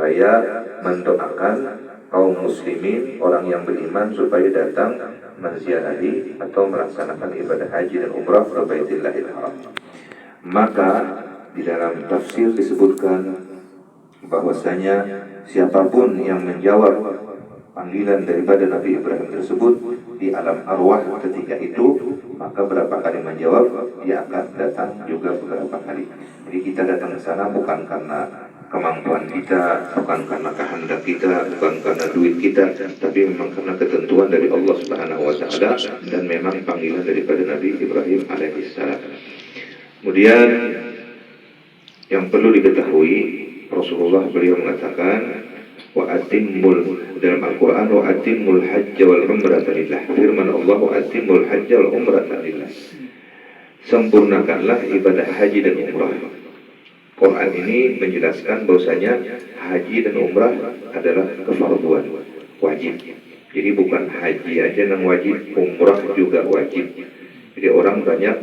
supaya mendoakan kaum muslimin, orang yang beriman, supaya datang menziarahi atau melaksanakan ibadah haji dan umrah ke Baitillahil Haram. Maka di dalam tafsir disebutkan bahwasanya siapapun yang menjawab panggilan daripada Nabi Ibrahim tersebut di alam arwah ketika itu, maka berapa kali menjawab, dia akan datang juga beberapa kali. Jadi kita datang ke sana bukan karena kemampuan kita, bukan karena kehendak kita, bukan karena duit kita, tapi memang karena ketentuan dari Allah Subhanahu wa taala dan memang panggilan daripada Nabi Ibrahim alaihissalam. Kemudian yang perlu diketahui, Rasulullah beliau mengatakan wa atimmul, dalam Al-Quran, wa atimmul hajja wal umrata lillah. Firman Allah, wa atimmul hajja wal umrata lillah. Sempurnakanlah ibadah haji dan umrah. Quran ini menjelaskan bahwasanya haji dan umrah adalah kefarduan, wajib. Jadi bukan haji aja yang wajib, umrah juga wajib. Jadi orang banyak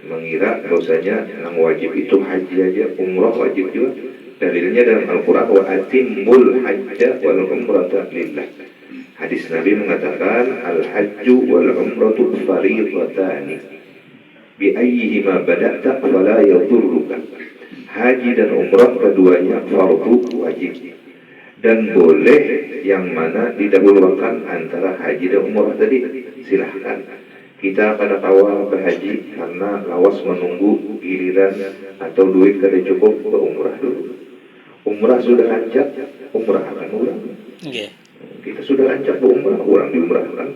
mengira bahwasanya yang wajib itu haji aja, umrah wajib juga. Dalilnya dalam Al-Quran, wa atimmul hajja wal umrata lillah. Hadis Nabi mengatakan al-hajju wal umratu fariidatani bi ayyihima bada'ta fala yadurruka. Haji dan umrah keduanya fardu wajib, dan boleh yang mana didahulukan antara haji dan umrah tadi, silahkan. Kita pada awal berhaji karena lawas menunggu giliran atau duit kada cukup, ke umrah dulu. Umrah sudah lancar, umrah akan ulang. Kita sudah lancar berumrah, orang diumrahkan,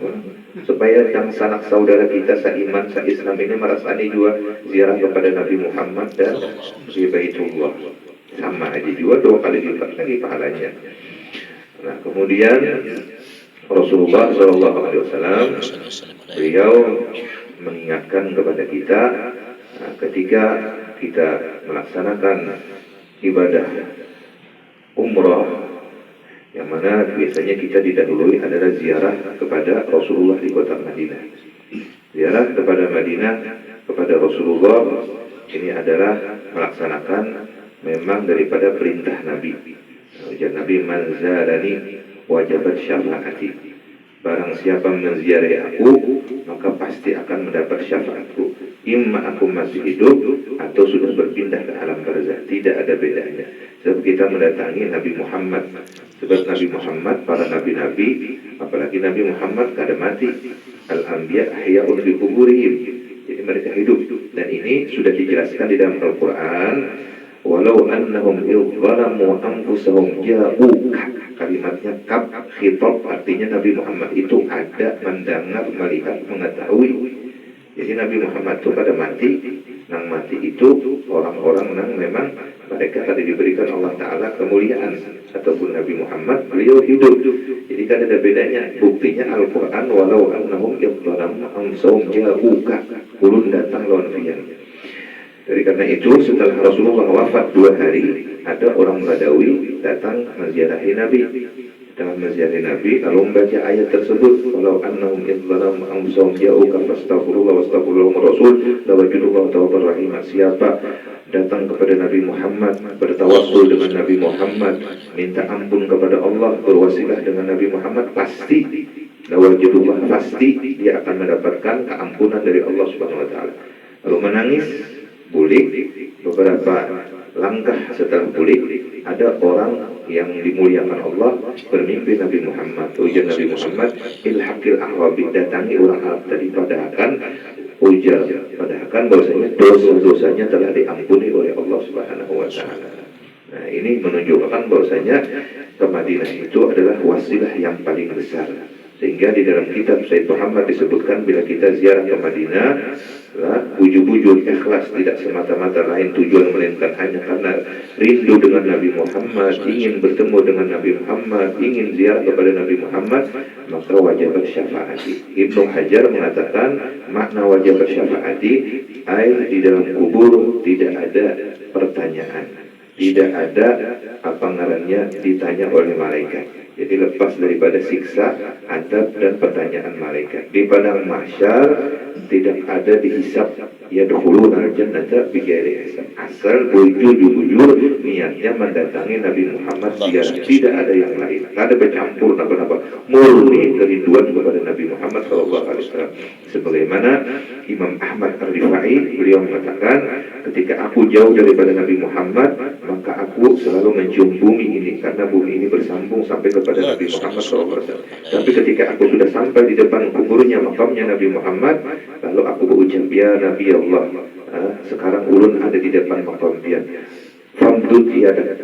supaya yang sanak saudara kita seiman, seislam ini merasani juga ziarah kepada Nabi Muhammad dan di Baitullah. Sama aja juga 2 kali lipat lagi pahalanya. Nah, kemudian Rasulullah SAW beliau mengingatkan kepada kita, ketika kita melaksanakan ibadah umrah, yang mana biasanya kita didahului adalah ziarah kepada Rasulullah di kota Madinah. Ziarah kepada Madinah kepada Rasulullah ini adalah melaksanakan memang daripada perintah Nabi. Ujar Nabi, man zarani wajabat syafaati. Barang siapa menziarahi aku, maka pasti akan mendapat syafaatku. Imma aku masih hidup atau sudah berpindah ke alam barzah, tidak ada bedanya. Sebab kita mendatangi Nabi Muhammad. Sebab Nabi Muhammad, para nabi-nabi, apalagi Nabi Muhammad kada mati. Al-anbiya ahya'un fi quburihim. Jadi mereka hidup. Dan ini sudah dijelaskan di dalam Al-Quran. Walau annahum idzalamu anfusahum ja'uka. Kalimatnya kaf khitab, artinya Nabi Muhammad itu ada, mendengar, melihat, mengetahui. Jadi Nabi Muhammad itu pada mati, nang mati itu orang-orang nang memang mereka tadi diberikan Allah Ta'ala kemuliaan. Ataupun Nabi Muhammad, beliau hidup. Jadi kan ada bedanya. Buktinya Al-Quran, walau annahum idzalamu anfusahum ja'uka, ulun datang lawan fiyan. Jadi karena itu setelah Rasulullah wafat 2 hari, ada orang Badawi datang menziarahi Nabi. Dengan menziarahi Nabi, lalu membaca ayat tersebut, walau annahum idzalamu anfusahum ja'uka fastaghfirullah wastaghfirullah rasul lawajadullah tawwabar rahim. Siapa datang kepada Nabi Muhammad, bertawassul dengan Nabi Muhammad, minta ampun kepada Allah, berwasilah dengan Nabi Muhammad, pasti lawajadullah, pasti dia akan mendapatkan keampunan dari Allah Subhanahu wa taala. Lalu menangis, bulik, beberapa langkah setelah bulik, ada orang yang dimuliakan Allah bermimpi Nabi Muhammad. Ujar Nabi Muhammad, ilhaqil ahwabi, datangi orang Arab tadi, padahkan ujar, padahkan bahwasanya dosa-dosanya telah diampuni oleh Allah Subhanahu wa taala. Nah, ini menunjukkan bahwasanya ke Madinah itu adalah wasilah yang paling besar. Sehingga di dalam kitab Said Muhammad disebutkan bila kita ziarah ke Madinah, bujur-bujur ikhlas, tidak semata-mata lain tujuan melainkan hanya karena rindu dengan Nabi Muhammad, ingin bertemu dengan Nabi Muhammad, ingin ziarah kepada Nabi Muhammad, maka wajibat syafaati. Ibnu Hajar mengatakan makna wajibat syafaati, di dalam kubur tidak ada pertanyaan, tidak ada apa ngarannya ditanya oleh malaikat. Jadi lepas daripada siksa, adab dan pertanyaan malaikat. Di padang mahsyar tidak ada dihisab, ya dahulu al jannata bighairi hisab. Asal bujur niatnya mendatangi Nabi Muhammad ziarah, tidak ada yang lain, tidak ada bercampur apa-apa, murni kerinduan kepada Nabi Muhammad SAW. Sebagaimana Imam Ahmad Ar-Rifai, beliau mengatakan, ketika aku jauh daripada Nabi Muhammad, maka aku selalu mencium bumi ini, karena bumi ini bersambung sampai kepada Nabi Muhammad SAW. Tapi ketika aku sudah sampai di depan kuburnya, makamnya Nabi Muhammad, lalu aku berucap, ya Nabi Allah, sekarang ulun ada di depan makam pian. Famdud yada,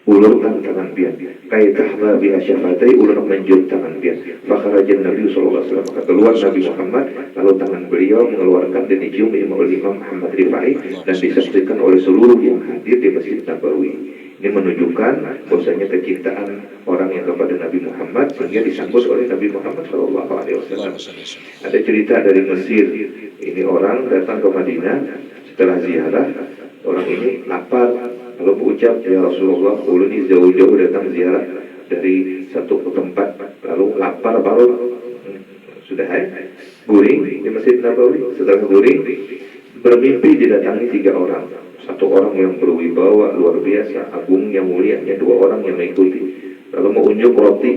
ulurkan tangan pian. Kaitahna biha syafatai, ulun menjun tangan pian. Fakharajan Nabi SAW, maka keluar Nabi Muhammad, lalu tangan beliau mengeluarkan dan dicium oleh Imam Ahmad Rifai dan disaksikan oleh seluruh yang hadir di Masjid Nabawi. Ini menunjukkan bahwasanya kecintaan orang yang kepada Nabi Muhammad sehingga disambut oleh Nabi Muhammad SAW. Ada cerita dari Mesir. Ini orang datang ke Madinah setelah ziarah. Orang ini lapar, lalu berucap, ya Rasulullah, ulun ini jauh-jauh datang ziarah dari satu tempat, lalu lapar baru sudah guring di Masjid Nabawi. Setelah guring, bermimpi didatangi 3 orang. Satu orang yang berwibawa luar biasa, agung yang mulianya, 2 orang yang mengikuti. Lalu mau unjuk roti,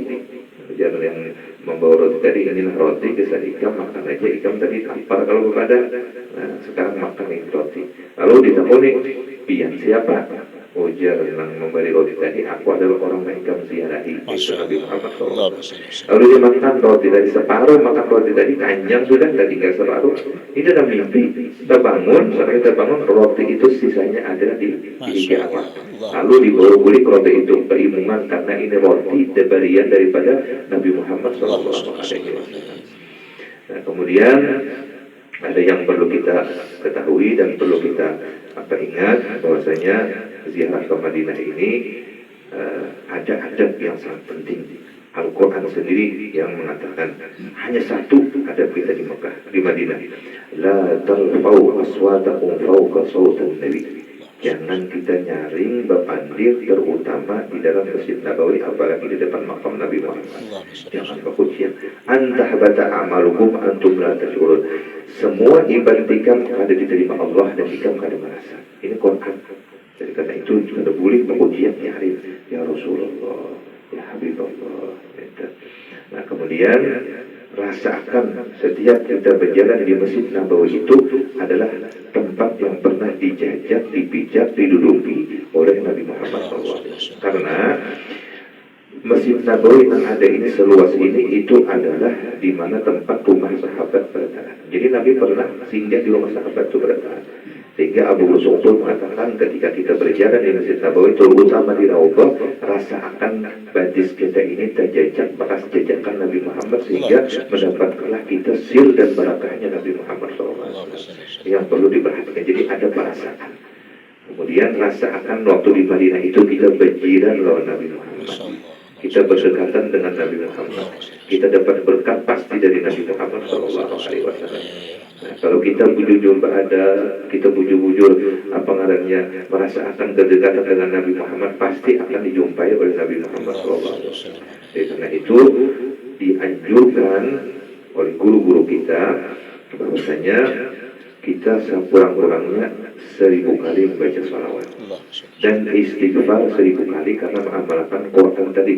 jangan yang membawa roti tadi, inilah roti, kisah ikam, makan aja, ikam tadi lapar kalau kepada, nah sekarang makan ini roti. Lalu ditakoni, pian siapa? Ujar yang memberi roti tadi, aku adalah orang yang ikam ziarahi, itu Nabi Muhammad SAW. Lalu dia makan roti tadi separuh, makan roti tadi panjang sudah, tidak tinggal separuh. Ini dalam mimpi, kita bangun, setelah kita bangun, roti itu sisanya ada di gigi awal. Lalu dibawa kulit roti itu keimungan, karena ini roti debarian daripada Nabi Muhammad SAW. Nah, kemudian ada yang perlu kita ketahui dan perlu kita ingat, bahwasanya ziarah ke Madinah ini ada adab yang sangat penting. Al-Quran sendiri yang mengatakan hanya satu adab kita di Mekah, di Madinah. La tarfa'u aswatakum fawqa sawtin Nabi. Jangan kita nyaring bepandir, terutama di dalam Masjid Nabawi, apalagi di depan makam Nabi Muhammad. Jangan berkucian. Antahbata amalukum antum la tashurun. Semua ibadah ikam ada diterima Allah dan ikam kada merasa. Ini Quran. Jadi karena itu kada boleh berkucian nyaring. Ya Rasulullah, ya Habibullah. Nah kemudian rasakan setiap kita berjalan di Masjid Nabawi itu adalah tempat yang pernah dijajah, dipijak, diduduki oleh Nabi Muhammad SAW. Karena Masjid Nabawi yang ada ini seluas ini itu adalah di mana tempat rumah sahabat bertahan. Jadi Nabi pernah singgah di rumah sahabat itu bertahan. Sehingga Abu Rasul mengatakan ketika kita berjalan di Masjid Nabawi terutama di Raudhah, rasakan batis kita ini terjejak bekas jejakan Nabi Muhammad sehingga mendapatkanlah kita sil dan barakahnya Nabi Muhammad SAW. Yang perlu diperhatikan. Jadi ada perasaan. Kemudian rasakan waktu di Madinah itu kita berjiran lawan Nabi Muhammad. Kita berdekatan dengan Nabi Muhammad. Kita dapat berkat pasti dari Nabi Muhammad SAW. Nah, kalau kita jujur berada, kita bujur-bujur ngarannya merasakan kedekatan dengan Nabi Muhammad, pasti akan dijumpai oleh Nabi Muhammad SAW. Jadi karena itu dianjurkan oleh guru-guru kita bahwasanya kita sekurang-kurangnya 1000 kali membaca salawat dan istighfar 1000 kali karena mengamalkan Quran tadi.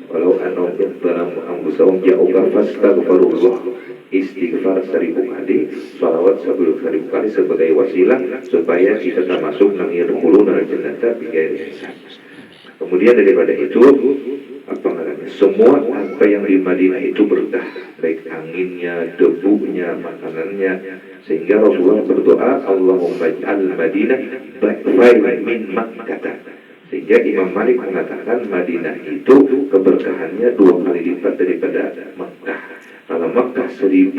Walau anhum dalam anfusahum ja'uka fastaghfirullah. Istighfar 1000 kali, salawat 1000 kali sebagai wasilah supaya kita termasuk yang yadkhuluna al-jannata bighairi hisab. Kemudian daripada itu semua apa yang di Madinah itu berkah, baik anginnya, debunya, makanannya, sehingga Rasulullah berdoa Allahumma ij'al Madinah khairan min Makkah. Sehingga Imam Malik mengatakan Madinah itu keberkahannya 2 kali lipat daripada Makkah. Kalau Makkah 100.000,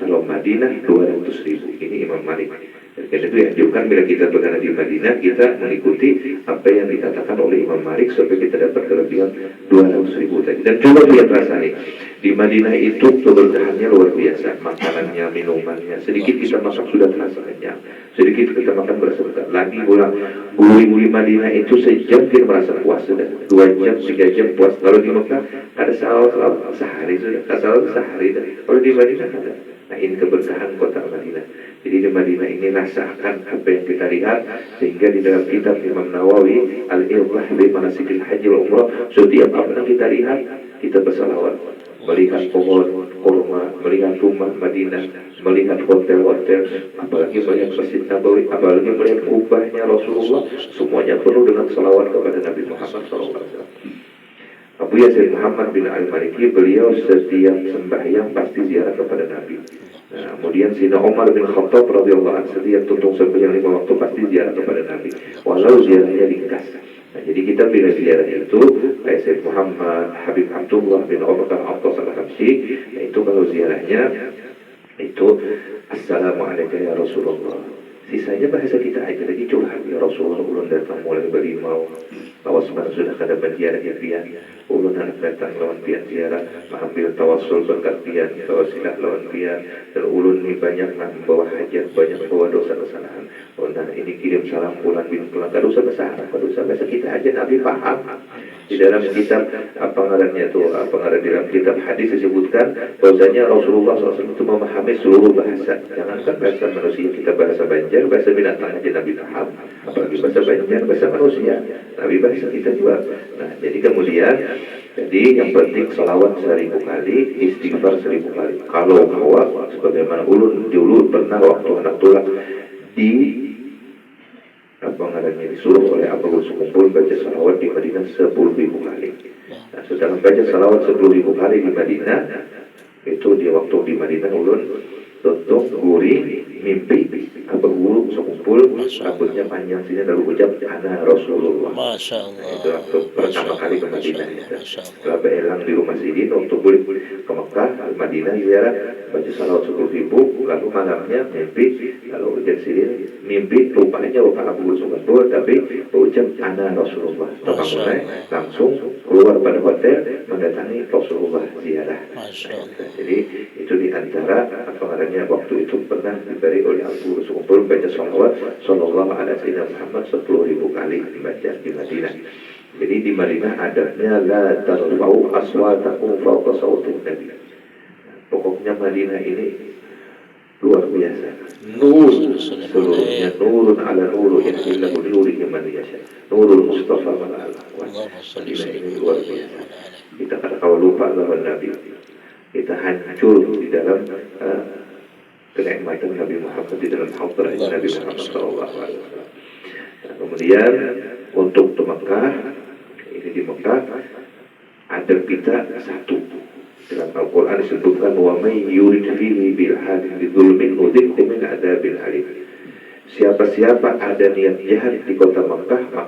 kalau Madinah 200.000. Ini Imam Malik. Dan itu dianjurkan bila kita berada di Madinah, kita mengikuti apa yang dikatakan oleh Imam Malik supaya kita dapat kelebihan 200.000 tadi. Dan coba lihat rasanya di Madinah itu keberkahannya luar biasa. Makanannya, minumannya, sedikit kita masak sudah terasa kenyang, sedikit kita makan berasa berat. Lagi pulang gurih-gurih Madinah itu sejam kita merasa puas sudah, 2 jam, 3 jam puas. Kalau di Mekah ada salawat sehari sudah, salawat sehari dah. Kalau di Madinah ada. Nah ini keberkahan kota Madinah. Jadi di Madinah ini rasakan apa yang kita lihat, sehingga di dalam kitab Imam Nawawi Al-Irlah bi Manasikil Haji wal Umrah, setiap apa yang kita lihat kita bersalawat. Melihat pohon kurma, melihat rumah Madinah, melihat hotel-hotel, apalagi melihat Masjid Nabawi, apalagi melihat kubahnya Rasulullah, semuanya penuh dengan salawat kepada Nabi Muhammad SAW. Abu Yasir Muhammad bin Al-Maliki, beliau setiap sembahyang pasti ziarah kepada Nabi. Nah, kemudian Sayyidina Umar bin Khattab radhiyallahu anhu setiap tuntung sembahyang 5 waktu pasti ziarah kepada Nabi, walau ziarahnya ringkas. Nah, jadi kita pilih ziarah itu kayak Sayyid Muhammad, Habib Abdullah bin Abu Bakar Al-Abbas Al-Habsyi. Nah, itu kalau ziarahnya itu Assalamualaikum ya Rasulullah. Sisanya bahasa kita aja lagi curhat, ya Rasulullah ulun datang mulai berimau, awas mana sudah kada penziarah ya pian, ulun anak datang lawan pian ziarah, mengambil tawassul berkat pian, tawasilah lawan pian, dan ulun ini banyak membawa hajat, banyak membawa dosa kesalahan. Oh, nah ini kirim salam pulang bin pulang, kada usah bahasa kita aja, Nabi paham. Di dalam kitab apa ngarannya itu, di dalam kitab hadis disebutkan bahwasanya Rasulullah SAW itu memahami seluruh bahasa. Jangankan bahasa manusia, kita bahasa Banjar, bahasa binatang aja Nabi paham, apalagi bahasa Banjar, bahasa manusia, Nabi bahasa kita juga. Nah, jadi kemudian, jadi yang penting salawat 1000 kali, istighfar 1000 kali. Kalau bahwa sebagaimana ulun dulu pernah waktu anak tulak di disuruh oleh Abu Gus kumpul baca salawat di Madinah 10.000 kali. Nah, setelah baca salawat 10.000 kali di Madinah, itu di waktu di Madinah ulun tonton guri mimpi Abu Guru sekumpul rambutnya panjang sini lalu ucap ana Rasulullah. Masya Allah. Nah, itu waktu pertama kali ke Madinah. Setelah berelang di rumah Sidin, waktu balik ke Mekah, ke Madinah ziarah, baca salawat 10.000, lalu malamnya mimpi, lalu ujian Sidin mimpi rupanya bapak Abu Guru sekumpul, tapi berucap ana Rasulullah. Bangunnya langsung keluar pada hotel mendatangi Rasulullah ziarah. Jadi itu diantara apa namanya waktu itu pernah diberi oleh Abu Guru sekumpul baca salawat sallallahu alaihi wasallam Muhammad 10.000 kali dibaca di Madinah. Jadi di Madinah adabnya la tarfa'u aswatakum fawqa sautin Nabi. Pokoknya Madinah ini luar biasa. Nur seluruhnya nurun ala nuru yahillahu nurihi man yasha. Nurul Mustafa man ala. Madinah ini luar biasa. Kita kalau lupa lawan Nabi, kita hancur di dalam kenikmatan Nabi Muhammad, di dalam hadrah Nabi Muhammad SAW. Nah, kemudian untuk ke Mekah, ini di Mekah ada kita satu. Dalam Al-Quran disebutkan wa may yurid fihi bil hadin bidzulmin nudzikhu min adzabil alim. Siapa-siapa ada niat jahat di kota Mekah,